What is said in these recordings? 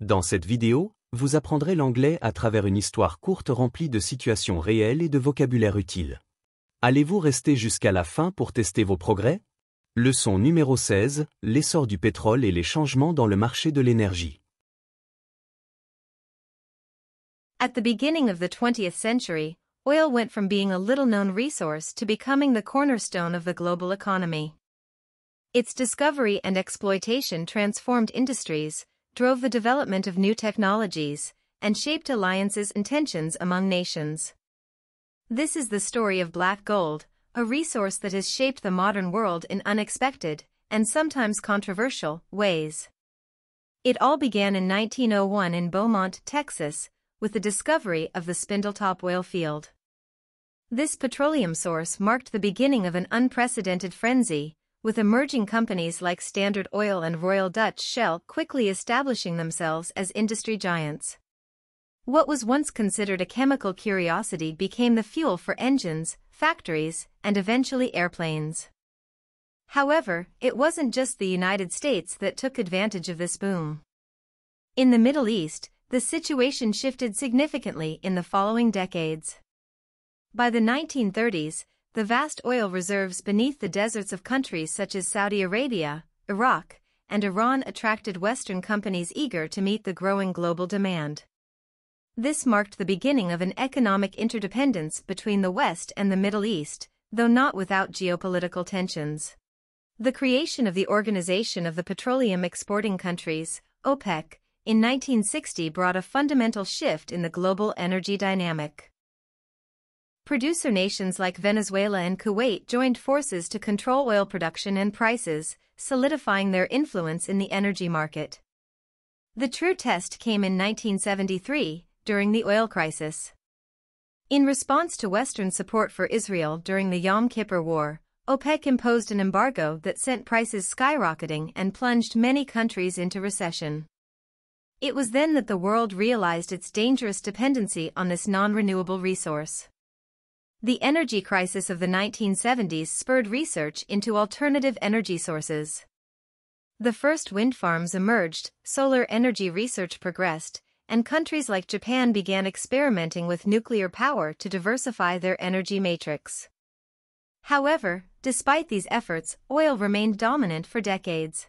Dans cette vidéo, vous apprendrez l'anglais à travers une histoire courte remplie de situations réelles et de vocabulaire utile. Allez-vous rester jusqu'à la fin pour tester vos progrès? Leçon numéro 16, l'essor du pétrole et les changements dans le marché de l'énergie. At the beginning of the 20th century, oil went from being a little-known resource to becoming the cornerstone of the global economy. Its discovery and exploitation transformed industries, drove the development of new technologies, and shaped alliances and tensions among nations. This is the story of black gold, a resource that has shaped the modern world in unexpected, and sometimes controversial, ways. It all began in 1901 in Beaumont, Texas, with the discovery of the Spindletop oil field. This petroleum source marked the beginning of an unprecedented frenzy, with emerging companies like Standard Oil and Royal Dutch Shell quickly establishing themselves as industry giants. What was once considered a chemical curiosity became the fuel for engines, factories, and eventually airplanes. However, it wasn't just the United States that took advantage of this boom. In the Middle East, the situation shifted significantly in the following decades. By the 1930s, the vast oil reserves beneath the deserts of countries such as Saudi Arabia, Iraq, and Iran attracted Western companies eager to meet the growing global demand. This marked the beginning of an economic interdependence between the West and the Middle East, though not without geopolitical tensions. The creation of the Organization of the Petroleum Exporting Countries, OPEC, in 1960 brought a fundamental shift in the global energy dynamic. Producer nations like Venezuela and Kuwait joined forces to control oil production and prices, solidifying their influence in the energy market. The true test came in 1973, during the oil crisis. In response to Western support for Israel during the Yom Kippur War, OPEC imposed an embargo that sent prices skyrocketing and plunged many countries into recession. It was then that the world realized its dangerous dependency on this non-renewable resource. The energy crisis of the 1970s spurred research into alternative energy sources. The first wind farms emerged, solar energy research progressed, and countries like Japan began experimenting with nuclear power to diversify their energy matrix. However, despite these efforts, oil remained dominant for decades.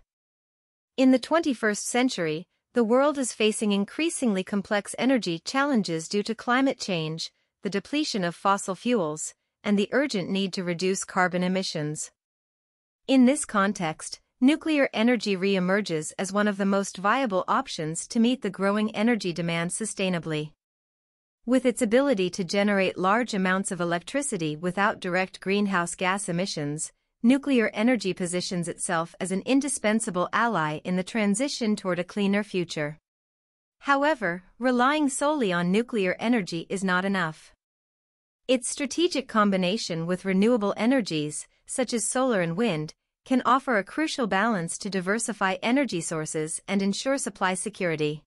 In the 21st century, the world is facing increasingly complex energy challenges due to climate change, the depletion of fossil fuels, and the urgent need to reduce carbon emissions. In this context, nuclear energy re-emerges as one of the most viable options to meet the growing energy demand sustainably. With its ability to generate large amounts of electricity without direct greenhouse gas emissions, nuclear energy positions itself as an indispensable ally in the transition toward a cleaner future. However, relying solely on nuclear energy is not enough. Its strategic combination with renewable energies, such as solar and wind, can offer a crucial balance to diversify energy sources and ensure supply security.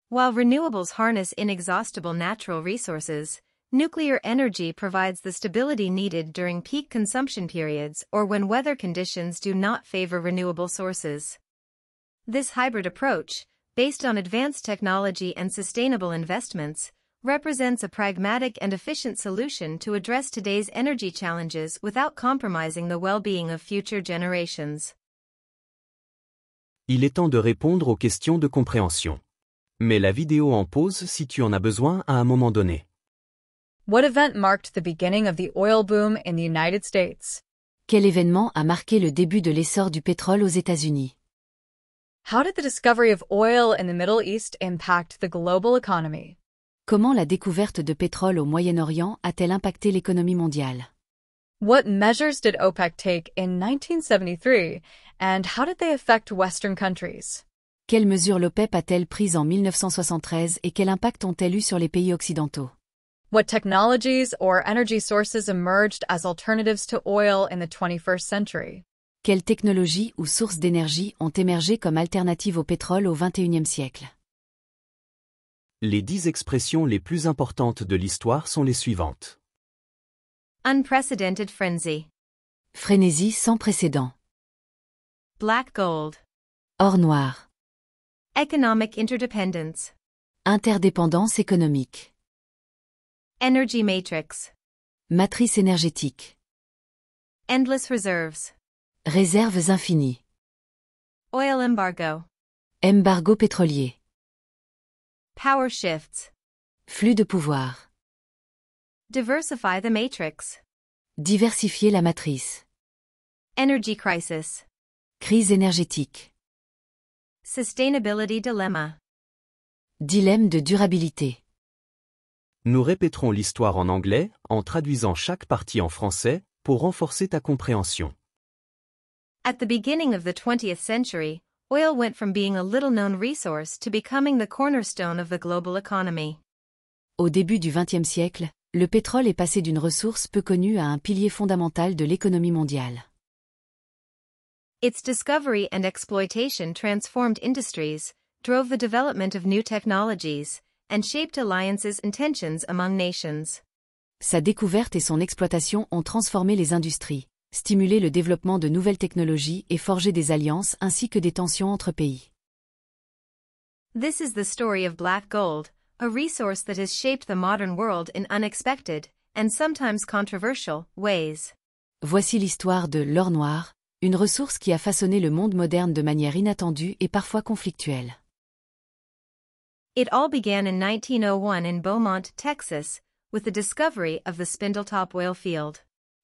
While renewables harness inexhaustible natural resources, nuclear energy provides the stability needed during peak consumption periods or when weather conditions do not favor renewable sources. This hybrid approach, based on advanced technology and sustainable investments, represents a pragmatic and efficient solution to address today's energy challenges without compromising the well-being of future generations. Il est temps de répondre aux questions de compréhension. Mets la vidéo en pause si tu en as besoin à un moment donné. What event marked the beginning of the oil boom in the United States? Quel événement a marqué le début de l'essor du pétrole aux États-Unis? How did the discovery of oil in the Middle East impact the global economy? Comment la découverte de pétrole au Moyen-Orient a-t-elle impacté l'économie mondiale? What measures did OPEC take in 1973, and how did they affect Western countries? Quelles mesures l'OPEP a-t-elle prises en 1973 et quel impact ont-elles eu sur les pays occidentaux? What technologies or energy sources emerged as alternatives to oil in the 21st century? Quelles technologies ou sources d'énergie ont émergé comme alternatives au pétrole au XXIe siècle? Les 10 expressions les plus importantes de l'histoire sont les suivantes. Unprecedented frenzy. Frénésie sans précédent. Black gold. Or noir. Economic interdependence. Interdépendance économique. Energy matrix. Matrice énergétique. Endless reserves. Réserves infinies. Oil embargo. Embargo pétrolier. Power shifts. Flux de pouvoir. Diversify the matrix. Diversifier la matrice. Energy crisis. Crise énergétique. Sustainability dilemma. Dilemme de durabilité. Nous répéterons l'histoire en anglais, en traduisant chaque partie en français, pour renforcer ta compréhension. At the beginning of the 20th century, oil went from being a little-known resource to becoming the cornerstone of the global economy. Au début du XXe siècle, le pétrole est passé d'une ressource peu connue à un pilier fondamental de l'économie mondiale. Its discovery and exploitation transformed industries, drove the development of new technologies, and shaped alliances and tensions among nations. Sa découverte et son exploitation ont transformé les industries, stimulé le développement de nouvelles technologies et forgé des alliances ainsi que des tensions entre pays. This is the story of black gold, a resource that has shaped the modern world in unexpected, and sometimes controversial, ways. Voici l'histoire de l'or noir, une ressource qui a façonné le monde moderne de manière inattendue et parfois conflictuelle. It all began in 1901 in Beaumont, Texas, with the discovery of the Spindletop oil field.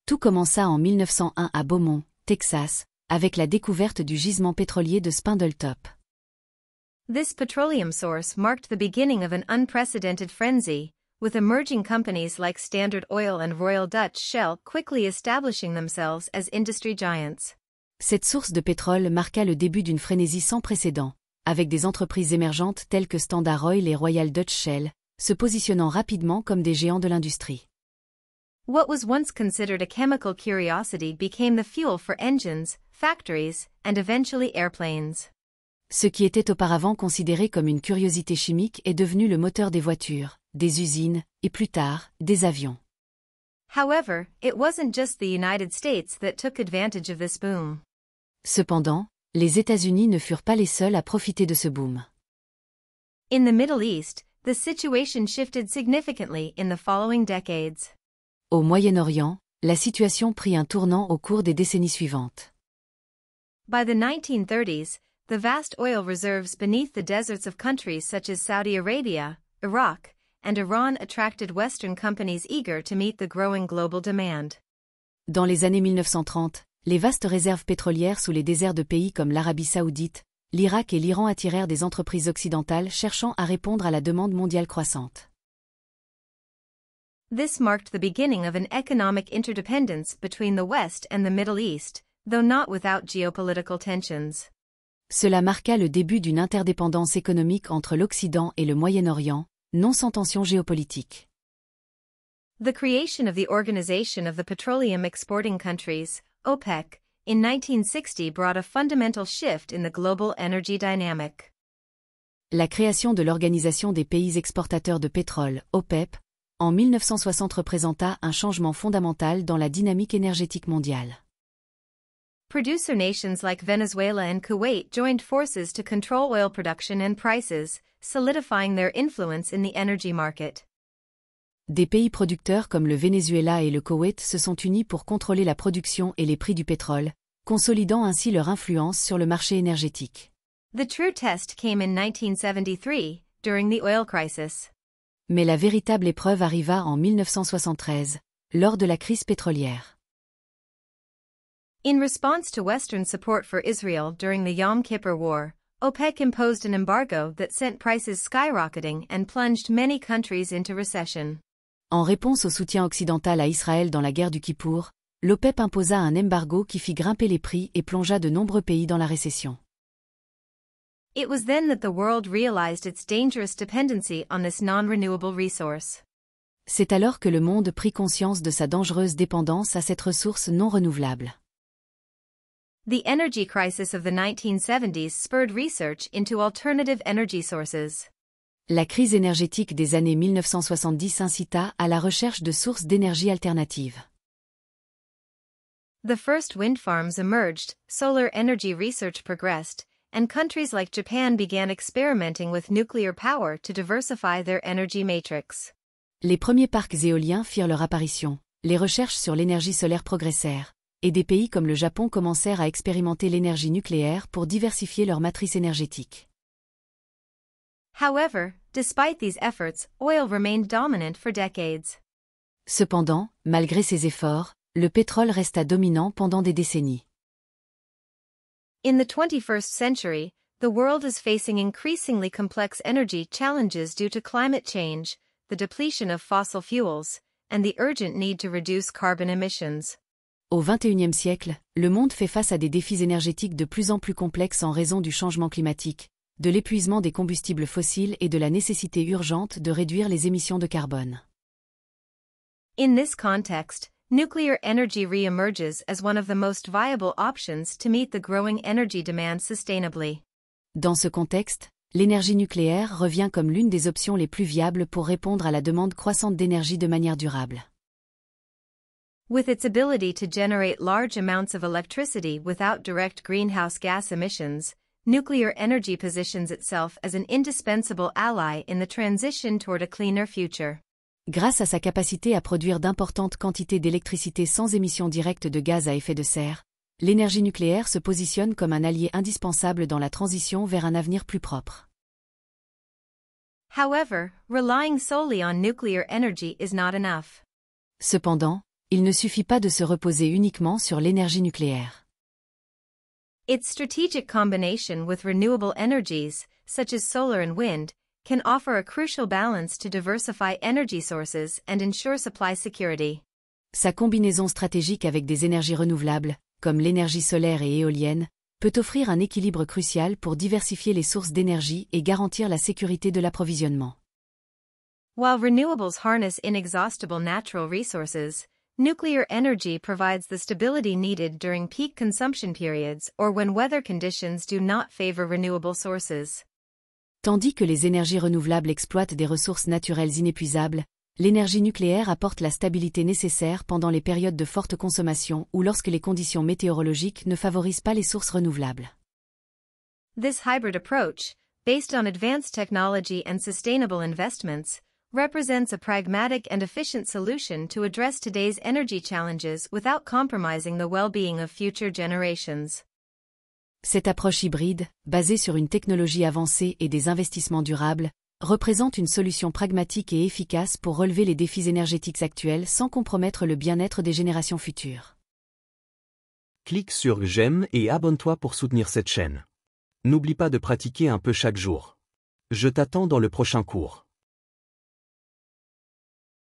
Tout commença en 1901 à Beaumont, Texas, avec la découverte du gisement pétrolier de Spindletop. This petroleum source marked the beginning of an unprecedented frenzy, with emerging companies like Standard Oil and Royal Dutch Shell quickly establishing themselves as industry giants. Cette source de pétrole marqua le début d'une frénésie sans précédent, avec des entreprises émergentes telles que Standard Oil et Royal Dutch Shell, se positionnant rapidement comme des géants de l'industrie. What was once considered a chemical curiosity became the fuel for engines, factories, and eventually airplanes. Ce qui était auparavant considéré comme une curiosité chimique est devenu le moteur des voitures, des usines, et plus tard, des avions. However, it wasn't just the United States that took advantage of this boom. Cependant, les États-Unis ne furent pas les seuls à profiter de ce boom. In the Middle East, the situation shifted significantly in the following decades. Au Moyen-Orient, la situation prit un tournant au cours des décennies suivantes. By the 1930s, the vast oil reserves beneath the deserts of countries such as Saudi Arabia, Iraq, and Iran attracted Western companies eager to meet the growing global demand. Dans les années 1930, les vastes réserves pétrolières sous les déserts de pays comme l'Arabie saoudite, l'Irak et l'Iran attirèrent des entreprises occidentales cherchant à répondre à la demande mondiale croissante. This marked the beginning of an economic interdependence between the West and the Middle East, though not without geopolitical tensions. Cela marqua le début d'une interdépendance économique entre l'Occident et le Moyen-Orient, non sans tension géopolitique. The creation of the Organization of the Petroleum Exporting Countries, OPEC, in 1960 brought a fundamental shift in the global energy dynamic. La création de l'Organisation des pays exportateurs de pétrole, OPEP, en 1960 représenta un changement fondamental dans la dynamique énergétique mondiale. Producer nations like Venezuela and Kuwait joined forces to control oil production and prices, solidifying their influence in the energy market. Des pays producteurs comme le Venezuela et le Koweït se sont unis pour contrôler la production et les prix du pétrole, consolidant ainsi leur influence sur le marché énergétique. The true test came in 1973, during the oil crisis. Mais la véritable épreuve arriva en 1973, lors de la crise pétrolière. In response to Western support for Israel during the Yom Kippur War, OPEC imposed an embargo that sent prices skyrocketing and plunged many countries into recession. En réponse au soutien occidental à Israël dans la guerre du Kippour, l'OPEP imposa un embargo qui fit grimper les prix et plongea de nombreux pays dans la récession. It was then that the world realized its dangerous dependency on this non-renewable resource. C'est alors que le monde prit conscience de sa dangereuse dépendance à cette ressource non renouvelable. The energy crisis of the 1970s spurred research into alternative energy sources. La crise énergétique des années 1970 incita à la recherche de sources d'énergie alternatives. The first wind farms emerged, solar energy research progressed, and countries like Japan began experimenting with nuclear power to diversify their energy matrix. Les premiers parcs éoliens firent leur apparition, les recherches sur l'énergie solaire progressèrent, et des pays comme le Japon commencèrent à expérimenter l'énergie nucléaire pour diversifier leur matrice énergétique. However, despite these efforts, oil remained dominant for decades. Cependant, malgré ces efforts, le pétrole resta dominant pendant des décennies. In the 21st century, the world is facing increasingly complex energy challenges due to climate change, the depletion of fossil fuels, and the urgent need to reduce carbon emissions. Au XXIe siècle, le monde fait face à des défis énergétiques de plus en plus complexes en raison du changement climatique, de l'épuisement des combustibles fossiles et de la nécessité urgente de réduire les émissions de carbone. In this context, nuclear energy re-emerges as one of the most viable options to meet the growing energy demand sustainably. Dans ce contexte, l'énergie nucléaire revient comme l'une des options les plus viables pour répondre à la demande croissante d'énergie de manière durable. With its ability to generate large amounts of electricity without direct greenhouse gas emissions, nuclear energy positions itself as an indispensable ally in the transition toward a cleaner future. Grâce à sa capacité à produire d'importantes quantités d'électricité sans émission directe de gaz à effet de serre, l'énergie nucléaire se positionne comme un allié indispensable dans la transition vers un avenir plus propre. However, relying solely on nuclear energy is not enough. Cependant, il ne suffit pas de se reposer uniquement sur l'énergie nucléaire. Its strategic combination with renewable energies, such as solar and wind, can offer a crucial balance to diversify energy sources and ensure supply security. Sa combinaison stratégique avec des énergies renouvelables, comme l'énergie solaire et éolienne, peut offrir un équilibre crucial pour diversifier les sources d'énergie et garantir la sécurité de l'approvisionnement. While renewables harness inexhaustible natural resources, nuclear energy provides the stability needed during peak consumption periods or when weather conditions do not favor renewable sources. Tandis que les énergies renouvelables exploitent des ressources naturelles inépuisables, l'énergie nucléaire apporte la stabilité nécessaire pendant les périodes de forte consommation ou lorsque les conditions météorologiques ne favorisent pas les sources renouvelables. This hybrid approach, based on advanced technology and sustainable investments, represents a pragmatic and efficient solution to address today's energy challenges without compromising the well-being of future generations. Cette approche hybride, basée sur une technologie avancée et des investissements durables, représente une solution pragmatique et efficace pour relever les défis énergétiques actuels sans compromettre le bien-être des générations futures. Clique sur j'aime et abonne-toi pour soutenir cette chaîne. N'oublie pas de pratiquer un peu chaque jour. Je t'attends dans le prochain cours.